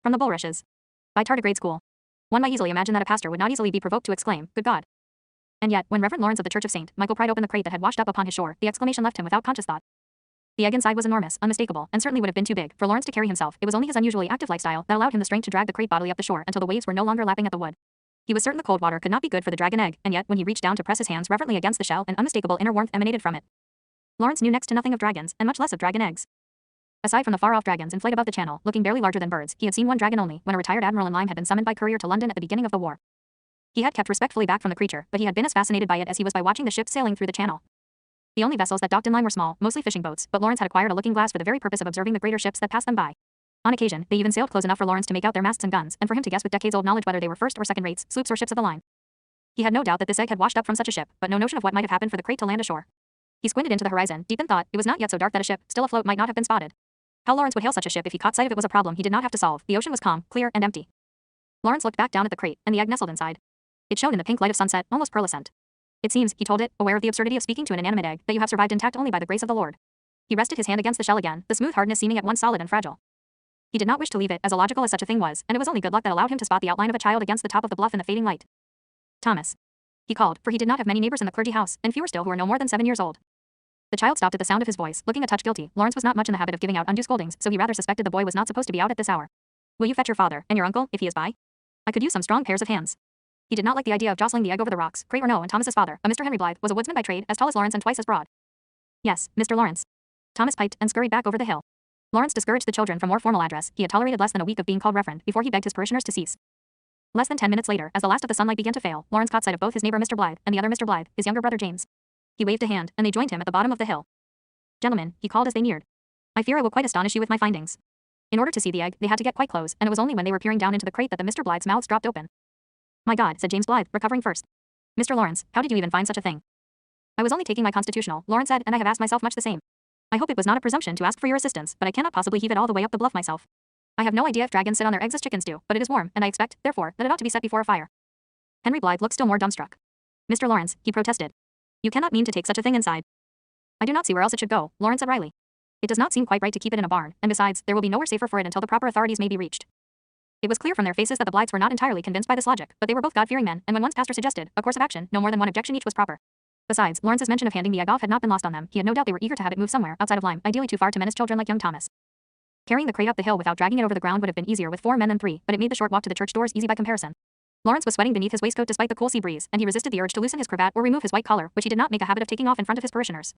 From the Bulrushes. By Tardigradeschool. One might easily imagine that a pastor would not easily be provoked to exclaim, "Good God." And yet, when Reverend Lawrence of the Church of St. Michael pried open the crate that had washed up upon his shore, the exclamation left him without conscious thought. The egg inside was enormous, unmistakable, and certainly would have been too big for Lawrence to carry himself. It was only his unusually active lifestyle that allowed him the strength to drag the crate bodily up the shore until the waves were no longer lapping at the wood. He was certain the cold water could not be good for the dragon egg, and yet when he reached down to press his hands reverently against the shell, an unmistakable inner warmth emanated from it. Lawrence knew next to nothing of dragons, and much less of dragon eggs. Aside from the far-off dragons in flight above the channel, looking barely larger than birds, he had seen one dragon only, when a retired admiral in Lyme had been summoned by courier to London at the beginning of the war. He had kept respectfully back from the creature, but he had been as fascinated by it as he was by watching the ships sailing through the channel. The only vessels that docked in Lyme were small, mostly fishing boats, but Lawrence had acquired a looking glass for the very purpose of observing the greater ships that passed them by. On occasion, they even sailed close enough for Lawrence to make out their masts and guns, and for him to guess with decades-old knowledge whether they were first or second rates, sloops or ships of the line. He had no doubt that this egg had washed up from such a ship, but no notion of what might have happened for the crate to land ashore. He squinted into the horizon, deep in thought. It was not yet so dark that a ship, still afloat, might not have been spotted. How Lawrence would hail such a ship if he caught sight of it was a problem he did not have to solve. The ocean was calm, clear, and empty. Lawrence looked back down at the crate, and the egg nestled inside. It shone in the pink light of sunset, almost pearlescent. It seems, he told it, aware of the absurdity of speaking to an inanimate egg, that you have survived intact only by the grace of the Lord. He rested his hand against the shell again, the smooth hardness seeming at once solid and fragile. He did not wish to leave it, as illogical as such a thing was, and it was only good luck that allowed him to spot the outline of a child against the top of the bluff in the fading light. "Thomas," he called, for he did not have many neighbors in the clergy house, and fewer still who were no more than 7 years old. The child stopped at the sound of his voice, looking a touch guilty. Lawrence was not much in the habit of giving out undue scoldings, so he rather suspected the boy was not supposed to be out at this hour. "Will you fetch your father, and your uncle, if he is by? I could use some strong pairs of hands." He did not like the idea of jostling the egg over the rocks, crate or no, and Thomas's father, a Mr. Henry Blythe, was a woodsman by trade, as tall as Lawrence and twice as broad. "Yes, Mr. Lawrence." Thomas piped and scurried back over the hill. Lawrence discouraged the children from more formal address. He had tolerated less than a week of being called Reverend before he begged his parishioners to cease. Less than 10 minutes later, as the last of the sunlight began to fail, Lawrence caught sight of both his neighbor Mr. Blythe and the other Mr. Blythe, his younger brother James. He waved a hand, and they joined him at the bottom of the hill. "Gentlemen," he called as they neared. "I fear I will quite astonish you with my findings." In order to see the egg, they had to get quite close, and it was only when they were peering down into the crate that the Mr. Blythes' mouths dropped open. "My God," said James Blythe, recovering first. "Mr. Lawrence, how did you even find such a thing?" "I was only taking my constitutional," Lawrence said, "and I have asked myself much the same. I hope it was not a presumption to ask for your assistance, but I cannot possibly heave it all the way up the bluff myself. I have no idea if dragons sit on their eggs as chickens do, but it is warm, and I expect, therefore, that it ought to be set before a fire." Henry Blythe looked still more dumbstruck. "Mr. Lawrence," he protested. "You cannot mean to take such a thing inside." "I do not see where else it should go," Lawrence said wryly. "It does not seem quite right to keep it in a barn, and besides, there will be nowhere safer for it until the proper authorities may be reached." It was clear from their faces that the Blythes were not entirely convinced by this logic, but they were both God-fearing men, and when one's pastor suggested a course of action, no more than one objection each was proper. Besides, Lawrence's mention of handing the egg off had not been lost on them. He had no doubt they were eager to have it move somewhere outside of Lyme, ideally too far to menace children like young Thomas. Carrying the crate up the hill without dragging it over the ground would have been easier with 4 men than 3, but it made the short walk to the church doors easy by comparison. Lawrence was sweating beneath his waistcoat despite the cool sea breeze, and he resisted the urge to loosen his cravat or remove his white collar, which he did not make a habit of taking off in front of his parishioners.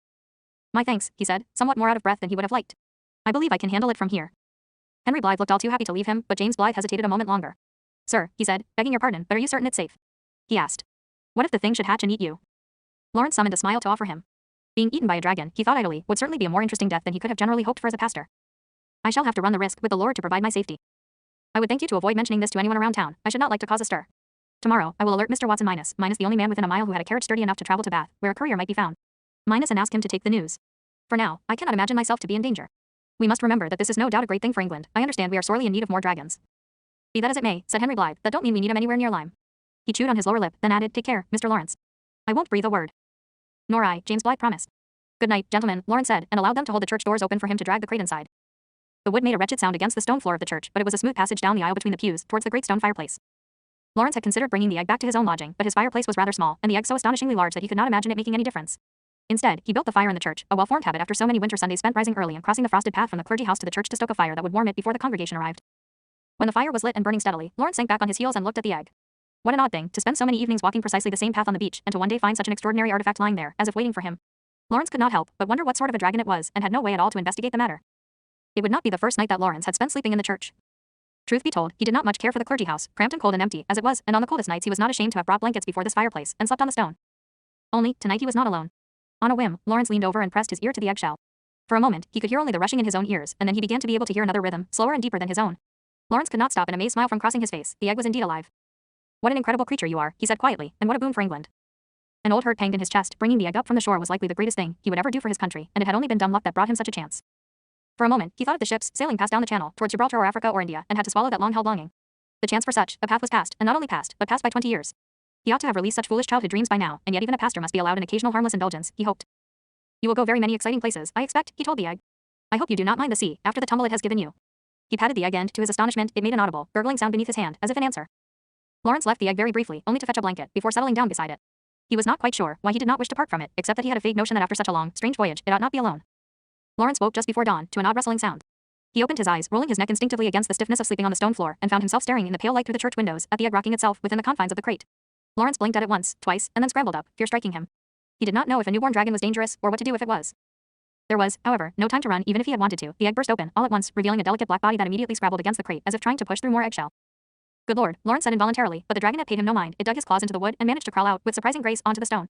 "My thanks," he said, somewhat more out of breath than he would have liked. "I believe I can handle it from here." Henry Blythe looked all too happy to leave him, but James Blythe hesitated a moment longer. "Sir," he said, "begging your pardon, but are you certain it's safe?" he asked. "What if the thing should hatch and eat you?" Lawrence summoned a smile to offer him. Being eaten by a dragon, he thought idly, would certainly be a more interesting death than he could have generally hoped for as a pastor. "I shall have to run the risk with the Lord to provide my safety. I would thank you to avoid mentioning this to anyone around town. I should not like to cause a stir. Tomorrow, I will alert Mr. Watson minus the only man within a mile who had a carriage sturdy enough to travel to Bath, where a courier might be found. Minus and ask him to take the news. For now, I cannot imagine myself to be in danger. We must remember that this is no doubt a great thing for England. I understand we are sorely in need of more dragons." "Be that as it may," said Henry Blythe, "that don't mean we need him anywhere near Lyme." He chewed on his lower lip, then added, "Take care, Mr. Lawrence. I won't breathe a word." "Nor I," James Blythe promised. "Good night, gentlemen," Lawrence said, and allowed them to hold the church doors open for him to drag the crate inside. The wood made a wretched sound against the stone floor of the church, but it was a smooth passage down the aisle between the pews, towards the great stone fireplace. Lawrence had considered bringing the egg back to his own lodging, but his fireplace was rather small, and the egg so astonishingly large that he could not imagine it making any difference. Instead, he built the fire in the church, a well-formed habit after so many winter Sundays spent rising early and crossing the frosted path from the clergy house to the church to stoke a fire that would warm it before the congregation arrived. When the fire was lit and burning steadily, Lawrence sank back on his heels and looked at the egg. What an odd thing, to spend so many evenings walking precisely the same path on the beach, and to one day find such an extraordinary artifact lying there, as if waiting for him. Lawrence could not help but wonder what sort of a dragon it was, and had no way at all to investigate the matter. It would not be the first night that Lawrence had spent sleeping in the church. Truth be told, he did not much care for the clergy house, cramped and cold and empty as it was, and on the coldest nights he was not ashamed to have brought blankets before this fireplace, and slept on the stone. Only, tonight he was not alone. On a whim, Lawrence leaned over and pressed his ear to the eggshell. For a moment, he could hear only the rushing in his own ears, and then he began to be able to hear another rhythm, slower and deeper than his own. Lawrence could not stop an amazed smile from crossing his face. The egg was indeed alive. "What an incredible creature you are," he said quietly, "and what a boon for England." An old hurt panged in his chest. Bringing the egg up from the shore was likely the greatest thing he would ever do for his country, and it had only been dumb luck that brought him such a chance. For a moment, he thought of the ships sailing past down the channel, towards Gibraltar or Africa or India, and had to swallow that long-held longing. The chance for such a path was past, and not only past, but past by 20 years. He ought to have released such foolish childhood dreams by now, and yet even a pastor must be allowed an occasional harmless indulgence, he hoped. "You will go very many exciting places, I expect," he told the egg. "I hope you do not mind the sea, after the tumble it has given you." He patted the egg and, to his astonishment, it made an audible, gurgling sound beneath his hand, as if in answer. Lawrence left the egg very briefly, only to fetch a blanket, before settling down beside it. He was not quite sure why he did not wish to part from it, except that he had a vague notion that after such a long, strange voyage, it ought not be alone. Lawrence woke just before dawn, to an odd rustling sound. He opened his eyes, rolling his neck instinctively against the stiffness of sleeping on the stone floor, and found himself staring in the pale light through the church windows, at the egg rocking itself within the confines of the crate. Lawrence blinked at it once, twice, and then scrambled up, fear striking him. He did not know if a newborn dragon was dangerous, or what to do if it was. There was, however, no time to run even if he had wanted to. The egg burst open, all at once, revealing a delicate black body that immediately scrabbled against the crate, as if trying to push through more eggshell. Good lord, Lawrence said involuntarily, but the dragonette paid him no mind. It dug his claws into the wood, and managed to crawl out, with surprising grace, onto the stone.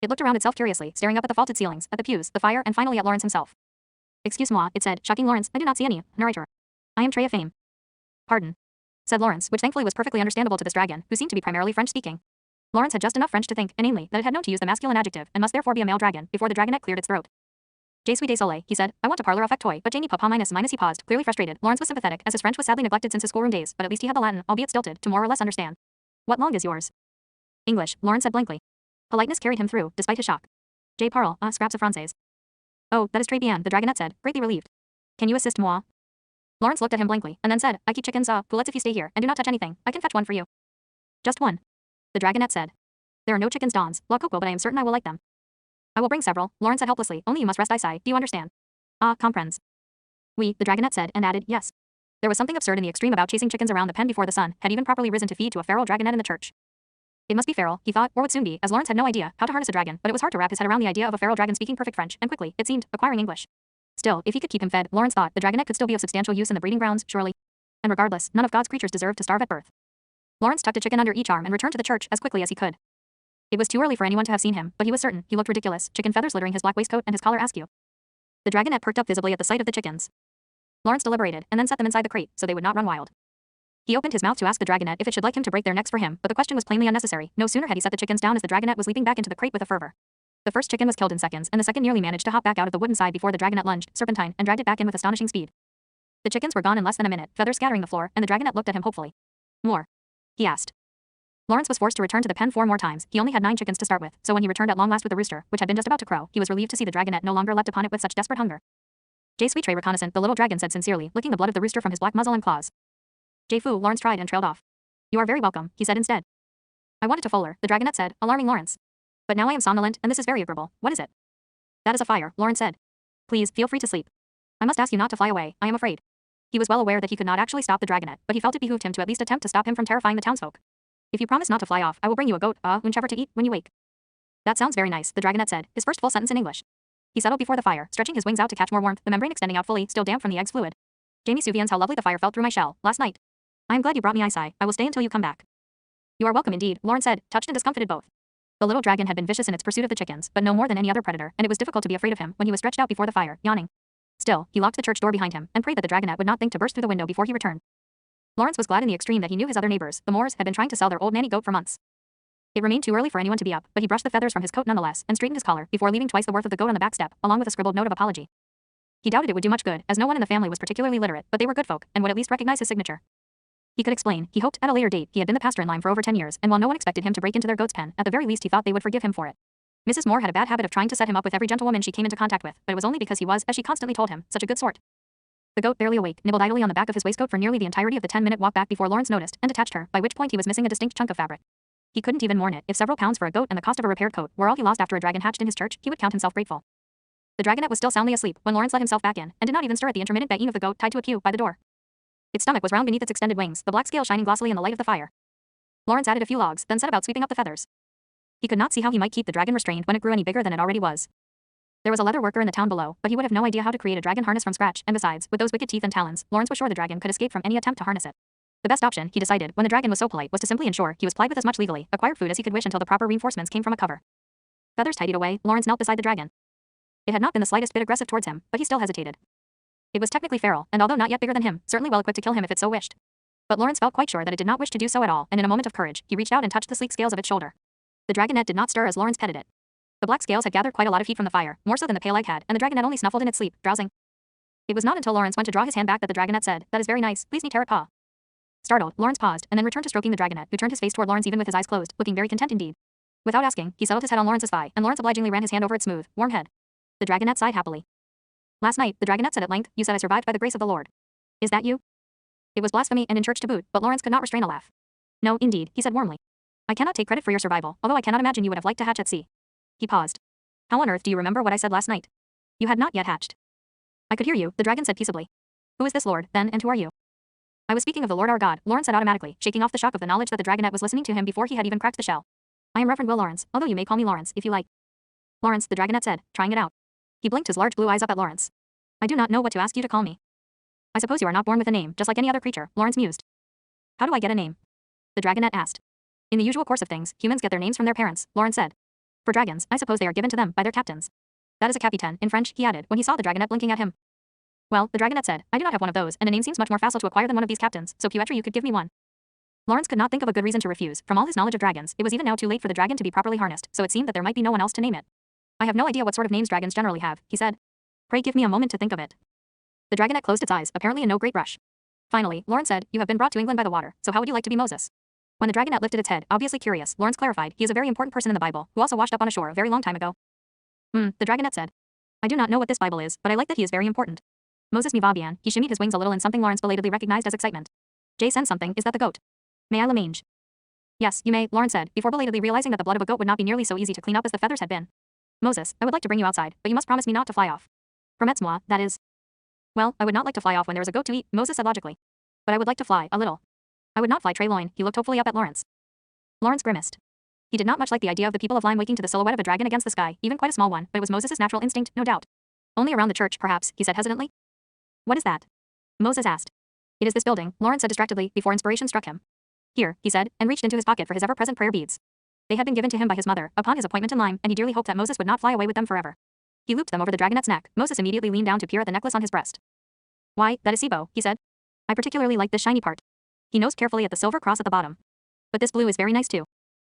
It looked around itself curiously, staring up at the vaulted ceilings, at the pews, the fire, and finally at Lawrence himself. Excuse-moi, it said, shocking Lawrence, I do not see any narrator. I am Trey of Fame. Pardon, said Lawrence, which thankfully was perfectly understandable to this dragon, who seemed to be primarily French-speaking. Lawrence had just enough French to think, inanely, that it had known to use the masculine adjective, and must therefore be a male dragon, before the dragonette cleared its throat. Je suis désolé, he said. I want to parlor affect toy, but Jamie papa minus he paused, clearly frustrated. Lawrence was sympathetic, as his French was sadly neglected since his schoolroom days, but at least he had the Latin, albeit stilted, to more or less understand. What langue is yours? English, Lawrence said blankly. Politeness carried him through, despite his shock. Je parle, scraps of français. Oh, that is très bien, the dragonette said, greatly relieved. Can you assist moi? Lawrence looked at him blankly, and then said, I keep chickens, poulets if you stay here, and do not touch anything. I can fetch one for you. Just one. The dragonette said. There are no chickens Dons, la coco, but I am certain I will like them. I will bring several, Lawrence said helplessly, only you must rest I sigh, do you understand? Ah, comprends. Oui, the dragonette said, and added, yes. There was something absurd in the extreme about chasing chickens around the pen before the sun had even properly risen to feed to a feral dragonette in the church. It must be feral, he thought, or would soon be, as Lawrence had no idea how to harness a dragon, but it was hard to wrap his head around the idea of a feral dragon speaking perfect French, and quickly, it seemed, acquiring English. Still, if he could keep him fed, Lawrence thought, the dragonette could still be of substantial use in the breeding grounds, surely. And regardless, none of God's creatures deserved to starve at birth. Lawrence tucked a chicken under each arm and returned to the church as quickly as he could. It was too early for anyone to have seen him, but he was certain he looked ridiculous, chicken feathers littering his black waistcoat and his collar askew. The dragonette perked up visibly at the sight of the chickens. Lawrence deliberated, and then set them inside the crate, so they would not run wild. He opened his mouth to ask the dragonette if it should like him to break their necks for him, but the question was plainly unnecessary. No sooner had he set the chickens down as the dragonette was leaping back into the crate with a fervor. The first chicken was killed in seconds, and the second nearly managed to hop back out of the wooden side before the dragonette lunged, serpentine, and dragged it back in with astonishing speed. The chickens were gone in less than a minute, feathers scattering the floor, and the dragonette looked at him hopefully. More? He asked. Lawrence was forced to return to the pen 4 more times. He only had 9 chickens to start with, so when he returned at long last with the rooster, which had been just about to crow, he was relieved to see the dragonette no longer leapt upon it with such desperate hunger. Je suis très reconnaissant, the little dragon said sincerely, licking the blood of the rooster from his black muzzle and claws. Je fou, Lawrence tried and trailed off. You are very welcome, he said instead. I wanted to foaler, the dragonette said, alarming Lawrence. But now I am somnolent, and this is very agreeable. What is it? That is a fire, Lawrence said. Please, feel free to sleep. I must ask you not to fly away, I am afraid. He was well aware that he could not actually stop the dragonette, but he felt it behooved him to at least attempt to stop him from terrifying the townsfolk. If you promise not to fly off, I will bring you a goat, whichever to eat, when you wake. That sounds very nice, the dragonette said, his first full sentence in English. He settled before the fire, stretching his wings out to catch more warmth, the membrane extending out fully, still damp from the egg's fluid. Jamie Suvians, how lovely the fire felt through my shell, last night. I am glad you brought me, I sigh. I will stay until you come back. You are welcome indeed, Lawrence said, touched and discomfited both. The little dragon had been vicious in its pursuit of the chickens, but no more than any other predator, and it was difficult to be afraid of him when he was stretched out before the fire, yawning. Still, he locked the church door behind him, and prayed that the dragonette would not think to burst through the window before he returned. Lawrence was glad in the extreme that he knew his other neighbors, the Moors, had been trying to sell their old nanny goat for months. It remained too early for anyone to be up, but he brushed the feathers from his coat nonetheless, and straightened his collar, before leaving twice the worth of the goat on the back step, along with a scribbled note of apology. He doubted it would do much good, as no one in the family was particularly literate, but they were good folk, and would at least recognize his signature. He could explain, he hoped, at a later date. He had been the pastor in Lyme for over 10 years, and while no one expected him to break into their goat's pen, at the very least he thought they would forgive him for it. Mrs. Moore had a bad habit of trying to set him up with every gentlewoman she came into contact with, but it was only because he was, as she constantly told him, such a good sort. The goat, barely awake, nibbled idly on the back of his waistcoat for nearly the entirety of the 10-minute walk back before Lawrence noticed and detached her, by which point he was missing a distinct chunk of fabric. He couldn't even mourn it. If several pounds for a goat and the cost of a repaired coat were all he lost after a dragon hatched in his church, he would count himself grateful. The dragonette was still soundly asleep when Lawrence let himself back in, and did not even stir at the intermittent baying of the goat tied to a queue by the door. Its stomach was round beneath its extended wings, the black scale shining glossily in the light of the fire. Lawrence added a few logs, then set about sweeping up the feathers. He could not see how he might keep the dragon restrained when it grew any bigger than it already was. There was a leather worker in the town below, but he would have no idea how to create a dragon harness from scratch, and besides, with those wicked teeth and talons, Lawrence was sure the dragon could escape from any attempt to harness it. The best option, he decided, when the dragon was so polite, was to simply ensure he was plied with as much legally acquired food as he could wish until the proper reinforcements came from a cover. Feathers tidied away, Lawrence knelt beside the dragon. It had not been the slightest bit aggressive towards him, but he still hesitated. It was technically feral, and although not yet bigger than him, certainly well equipped to kill him if it so wished. But Lawrence felt quite sure that it did not wish to do so at all, and in a moment of courage, he reached out and touched the sleek scales of its shoulder. The dragonette did not stir as Lawrence petted it. The black scales had gathered quite a lot of heat from the fire, more so than the pale egg had, and the dragonette only snuffled in its sleep, drowsing. It was not until Lawrence went to draw his hand back that the dragonette said, "That is very nice, please me tear it paw." Startled, Lawrence paused, and then returned to stroking the dragonette, who turned his face toward Lawrence even with his eyes closed, looking very content indeed. Without asking, he settled his head on Lawrence's thigh, and Lawrence obligingly ran his hand over its smooth, warm head. The dragonette sighed happily. Last night, the dragonette said at length, "You said I survived by the grace of the Lord. Is that you?" It was blasphemy and in church to boot, but Lawrence could not restrain a laugh. No, indeed, he said warmly. I cannot take credit for your survival, although I cannot imagine you would have liked to hatch at sea. He paused. How on earth do you remember what I said last night? You had not yet hatched. I could hear you, the dragon said peaceably. Who is this lord, then, and who are you? I was speaking of the Lord our God, Lawrence said automatically, shaking off the shock of the knowledge that the dragonette was listening to him before he had even cracked the shell. I am Reverend Will Lawrence, although you may call me Lawrence, if you like. Lawrence, the dragonette said, trying it out. He blinked his large blue eyes up at Lawrence. I do not know what to ask you to call me. I suppose you are not born with a name, just like any other creature, Lawrence mused. How do I get a name? The dragonette asked. In the usual course of things, humans get their names from their parents, Lawrence said. For dragons, I suppose they are given to them by their captains. That is a capitaine, in French, he added, when he saw the dragonette blinking at him. Well, the dragonette said, I do not have one of those, and a name seems much more facile to acquire than one of these captains, so Puetry you could give me one. Lawrence could not think of a good reason to refuse. From all his knowledge of dragons, it was even now too late for the dragon to be properly harnessed, so it seemed that there might be no one else to name it. I have no idea what sort of names dragons generally have, he said. Pray give me a moment to think of it. The dragonette closed its eyes, apparently in no great rush. Finally, Lawrence said, you have been brought to England by the water, so how would you like to be Moses? When the dragonette lifted its head, obviously curious, Lawrence clarified, he is a very important person in the Bible, who also washed up on a shore a very long time ago. The dragonette said. I do not know what this Bible is, but I like that he is very important. Moses mi va bien, he shimmied his wings a little in something Lawrence belatedly recognized as excitement. Jay sends something, is that the goat? May I lamange? Yes, you may, Lawrence said, before belatedly realizing that the blood of a goat would not be nearly so easy to clean up as the feathers had been. Moses, I would like to bring you outside, but you must promise me not to fly off. Promets-moi, that is. Well, I would not like to fly off when there is a goat to eat, Moses said logically. But I would like to fly, a little. I would not fly Trey-loin, he looked hopefully up at Lawrence. Lawrence grimaced. He did not much like the idea of the people of Lyme waking to the silhouette of a dragon against the sky, even quite a small one, but it was Moses' natural instinct, no doubt. Only around the church, perhaps, he said hesitantly. What is that? Moses asked. It is this building, Lawrence said distractedly, before inspiration struck him. Here, he said, and reached into his pocket for his ever-present prayer beads. They had been given to him by his mother, upon his appointment in Lyme, and he dearly hoped that Moses would not fly away with them forever. He looped them over the dragonette's neck. Moses immediately leaned down to peer at the necklace on his breast. Why, that is Sibo, he said. I particularly like this shiny part. He nosed carefully at the silver cross at the bottom. But this blue is very nice too.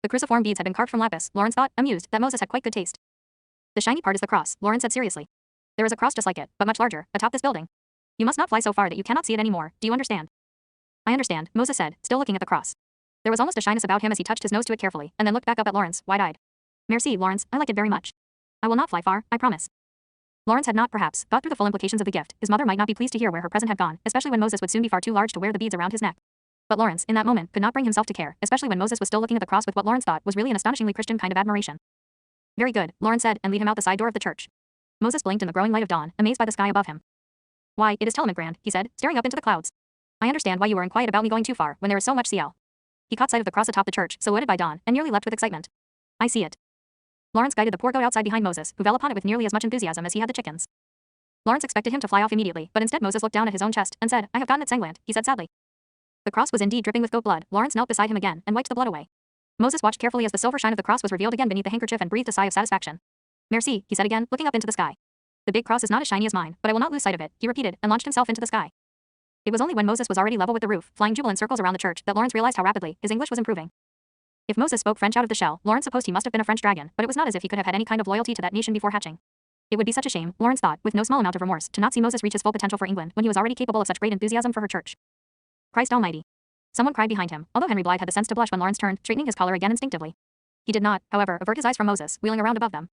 The cruciform beads had been carved from lapis, Lawrence thought, amused, that Moses had quite good taste. The shiny part is the cross, Lawrence said seriously. There is a cross just like it, but much larger, atop this building. You must not fly so far that you cannot see it anymore, do you understand? I understand, Moses said, still looking at the cross. There was almost a shyness about him as he touched his nose to it carefully, and then looked back up at Lawrence, wide-eyed. Merci, Lawrence, I like it very much. I will not fly far, I promise. Lawrence had not, perhaps, thought through the full implications of the gift. His mother might not be pleased to hear where her present had gone, especially when Moses would soon be far too large to wear the beads around his neck. But Lawrence, in that moment, could not bring himself to care, especially when Moses was still looking at the cross with what Lawrence thought was really an astonishingly Christian kind of admiration. Very good, Lawrence said, and lead him out the side door of the church. Moses blinked in the growing light of dawn, amazed by the sky above him. Why, it is Telemangrand, he said, staring up into the clouds. I understand why you were inquiet about me going too far, when there is so much CL. He caught sight of the cross atop the church, silhouetted by dawn, and nearly leapt with excitement. I see it. Lawrence guided the poor goat outside behind Moses, who fell upon it with nearly as much enthusiasm as he had the chickens. Lawrence expected him to fly off immediately, but instead Moses looked down at his own chest, and said, I have gotten it sanglant, he said sadly. The cross was indeed dripping with goat blood. Lawrence knelt beside him again, and wiped the blood away. Moses watched carefully as the silver shine of the cross was revealed again beneath the handkerchief and breathed a sigh of satisfaction. Merci, he said again, looking up into the sky. The big cross is not as shiny as mine, but I will not lose sight of it, he repeated, and launched himself into the sky. It was only when Moses was already level with the roof, flying jubilant circles around the church, that Lawrence realized how rapidly his English was improving. If Moses spoke French out of the shell, Lawrence supposed he must have been a French dragon, but it was not as if he could have had any kind of loyalty to that nation before hatching. It would be such a shame, Lawrence thought, with no small amount of remorse, to not see Moses reach his full potential for England when he was already capable of such great enthusiasm for her church. Christ almighty. Someone cried behind him, although Henry Blythe had the sense to blush when Lawrence turned, straightening his collar again instinctively. He did not, however, avert his eyes from Moses, wheeling around above them.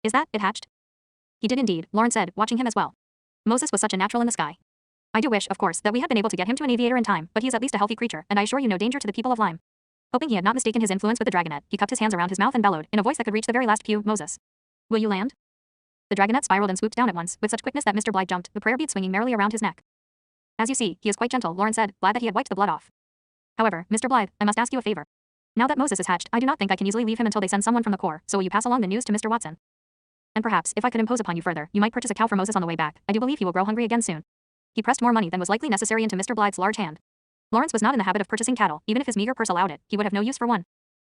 Is that, it hatched? He did indeed, Lawrence said, watching him as well. Moses was such a natural in the sky. I do wish, of course, that we had been able to get him to an aviator in time, but he is at least a healthy creature, and I assure you no danger to the people of Lyme. Hoping he had not mistaken his influence with the dragonette, he cupped his hands around his mouth and bellowed, in a voice that could reach the very last pew, Moses. Will you land? The dragonette spiraled and swooped down at once, with such quickness that Mr. Blythe jumped, the prayer bead swinging merrily around his neck. As you see, he is quite gentle, Lawrence said, glad that he had wiped the blood off. However, Mr. Blythe, I must ask you a favor. Now that Moses is hatched, I do not think I can easily leave him until they send someone from the Corps, so will you pass along the news to Mr. Watson? And perhaps, if I could impose upon you further, you might purchase a cow for Moses on the way back. I do believe he will grow hungry again soon. He pressed more money than was likely necessary into Mr. Blythe's large hand. Lawrence was not in the habit of purchasing cattle, even if his meager purse allowed it, he would have no use for one.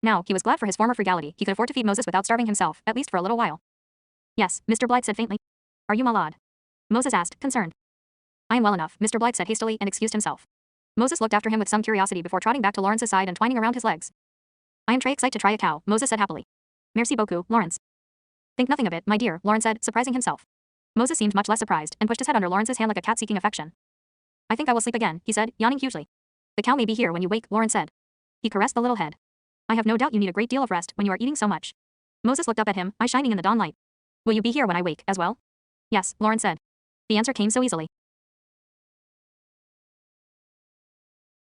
Now, he was glad for his former frugality, he could afford to feed Moses without starving himself, at least for a little while. Yes, Mr. Blythe said faintly. Are you Malad? Moses asked, concerned. I am well enough, Mr. Blythe said hastily, and excused himself. Moses looked after him with some curiosity before trotting back to Lawrence's side and twining around his legs. I am très excited to try a cow, Moses said happily. Merci beaucoup, Lawrence. Think nothing of it, my dear, Lawrence said, surprising himself. Moses seemed much less surprised, and pushed his head under Lawrence's hand like a cat seeking affection. I think I will sleep again, he said, yawning hugely. The cow may be here when you wake, Lawrence said. He caressed the little head. I have no doubt you need a great deal of rest when you are eating so much. Moses looked up at him, eyes shining in the dawn light. Will you be here when I wake, as well? Yes, Lawrence said. The answer came so easily.